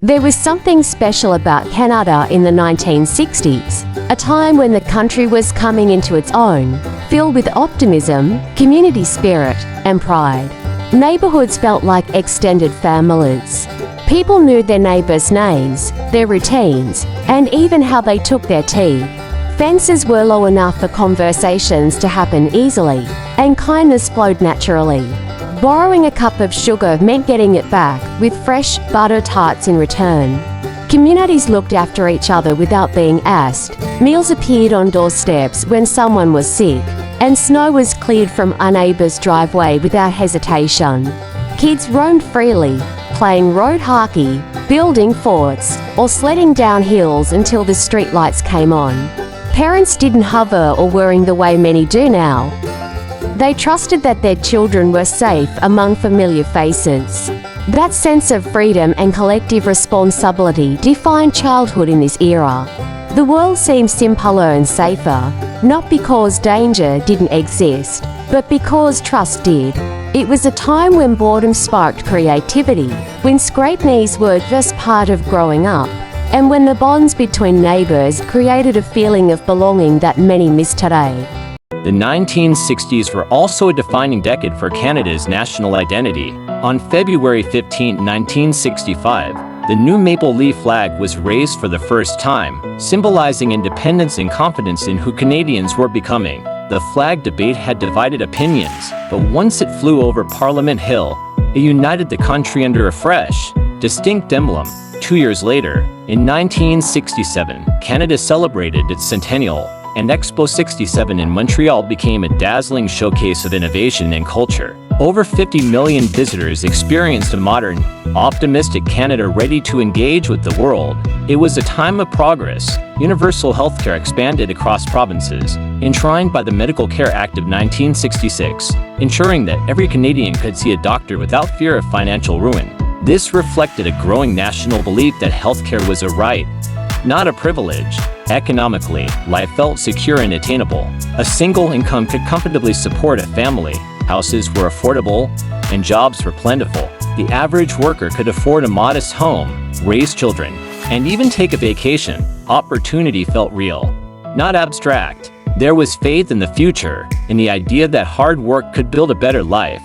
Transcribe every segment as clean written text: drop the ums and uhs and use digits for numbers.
There was something special about Canada in the 1960s, a time when the country was coming into its own, filled with optimism, community spirit, and pride. Neighborhoods felt like extended families. People knew their neighbors' names, their routines, and even how they took their tea. Fences were low enough for conversations to happen easily, and kindness flowed naturally. Borrowing a cup of sugar meant getting it back, with fresh, butter tarts in return. Communities looked after each other without being asked. Meals appeared on doorsteps when someone was sick, and snow was cleared from a neighbor's driveway without hesitation. Kids roamed freely, playing road hockey, building forts, or sledding down hills until the streetlights came on. Parents didn't hover or worry the way many do now. They trusted that their children were safe among familiar faces. That sense of freedom and collective responsibility defined childhood in this era. The world seemed simpler and safer, not because danger didn't exist, but because trust did. It was a time when boredom sparked creativity, when scraped knees were just part of growing up, and when the bonds between neighbors created a feeling of belonging that many miss today. The 1960s were also a defining decade for Canada's national identity. On February 15, 1965, the new maple leaf flag was raised for the first time, symbolizing independence and confidence in who Canadians were becoming. The flag debate had divided opinions, but once it flew over Parliament Hill, it united the country under a fresh, distinct emblem. 2 years later, in 1967, Canada celebrated its centennial, and Expo 67 in Montreal became a dazzling showcase of innovation and culture. Over 50 million visitors experienced a modern, optimistic Canada ready to engage with the world. It was a time of progress. Universal healthcare expanded across provinces, enshrined by the Medical Care Act of 1966, ensuring that every Canadian could see a doctor without fear of financial ruin. This reflected a growing national belief that healthcare was a right, not a privilege. Economically, life felt secure and attainable. A single income could comfortably support a family, houses were affordable, and jobs were plentiful. The average worker could afford a modest home, raise children, and even take a vacation. Opportunity felt real, not abstract. There was faith in the future, in the idea that hard work could build a better life,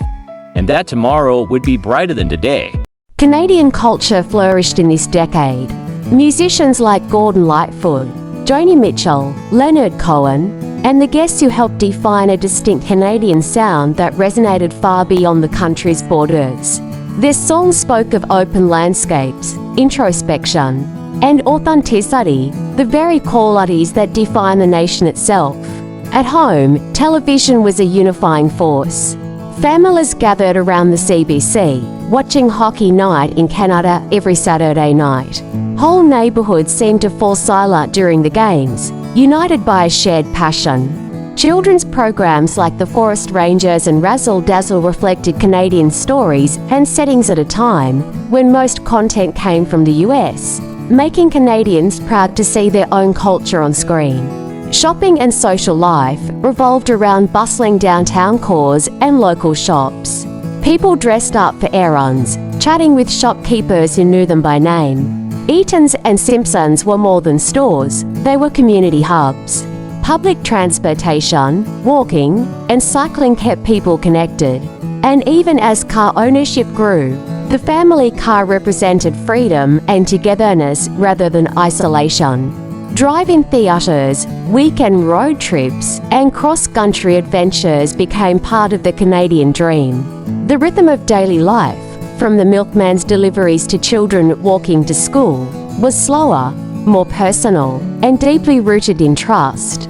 and that tomorrow would be brighter than today. Canadian culture flourished in this decade. Musicians like Gordon Lightfoot, Joni Mitchell, Leonard Cohen, and the guests who helped define a distinct Canadian sound that resonated far beyond the country's borders. Their songs spoke of open landscapes, introspection, and authenticity, the very qualities that define the nation itself. At home, television was a unifying force. Families gathered around the CBC, watching Hockey Night in Canada every Saturday night. Whole neighborhoods seemed to fall silent during the games, united by a shared passion. Children's programs like The Forest Rangers and Razzle Dazzle reflected Canadian stories and settings at a time when most content came from the US, making Canadians proud to see their own culture on screen. Shopping and social life revolved around bustling downtown cores and local shops. People dressed up for errands, chatting with shopkeepers who knew them by name. Eaton's and Simpsons were more than stores, they were community hubs. Public transportation, walking, and cycling kept people connected. And even as car ownership grew, the family car represented freedom and togetherness rather than isolation. Drive-in theatres, weekend road trips, and cross-country adventures became part of the Canadian dream. The rhythm of daily life, from the milkman's deliveries to children walking to school, was slower, more personal, and deeply rooted in trust.